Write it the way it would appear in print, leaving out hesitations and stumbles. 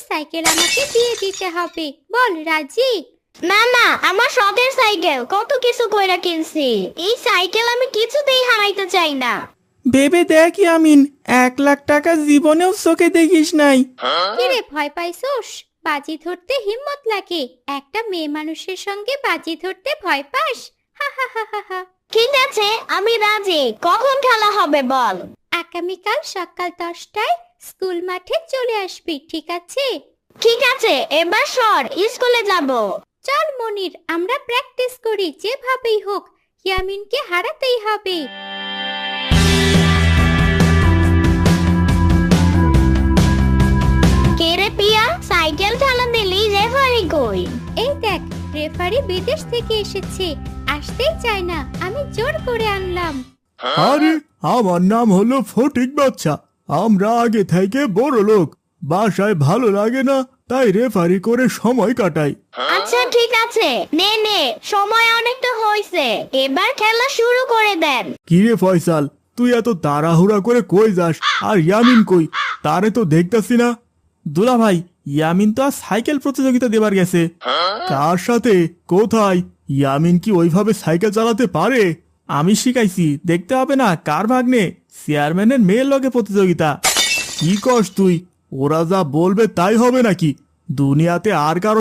Cycle আমাকে দিয়ে দিতে হবে। বল রাজি? না না, আমার শখের সাইকেল, কত কিছু কইরা কিনছি। এই সাইকেল আমি কিছুতেই হারাইতে চাই না। ভেবে দেখ ইয়ামিন, 1 লাখ টাকা জীবনেও চোখে দেখিস নাই। কিরে ভয় পাইছোস? বাজি ধরতে হিম্মত লাগে, একটা মেয়ে মানুষের সঙ্গে বাজি ধরতে ভয় পাস? হা হা হা হা হা। ঠিক আছে, আমি রাজি। কখন খেলা হবে বল? আগামীকাল সকাল 10টায় স্কুল মাঠে চলে আসবি, ঠিক আছে? ঠিক আছে, এবার সর, স্কুলে যাব। চল মনির, আমরা প্র্যাকটিস করি, যেভাবেই হোক ইয়ামিনকে হারাতেই হবে। কে রে পিয়া, সাইকেল ঠেলা দিলি, রেফারি কই? এই দেখ, রেফারি বিদেশ থেকে এসেছে, আসতেই চায় না, আমি জোর করে আনলাম। আরে আমার নাম হলো ফটিক বাচ্চা। আমরা আগে থেকে বড় লোক, বাসায় ভালো লাগে না, তাই রেফারি করে সময় কাটাই। আচ্ছা ঠিক আছে, নে নে, সময় অনেকটা হয়েছে, এবার খেলা শুরু করে দেন। কিরে ফয়সাল, তুই এত তাড়াহুড়া করে কই যাস? আর ইয়ামিন কই? তারে তো দেখতাছি না। দুলা ভাই, ইয়ামিন তো আর সাইকেল প্রতিযোগিতা দেবার গেছে। কার সাথে? কোথায়? ইয়ামিন কি ওইভাবে সাইকেল চালাতে পারে? আমি শিখাইছি, দেখতে হবে না? কার ভাগ্নে? চেয়ারম্যানের মেয়ের লগে প্রতিযোগিতা। কি কস তুই? ওরা যা বলবে তাই হবে নাকি? দুনিয়াতে আর কারো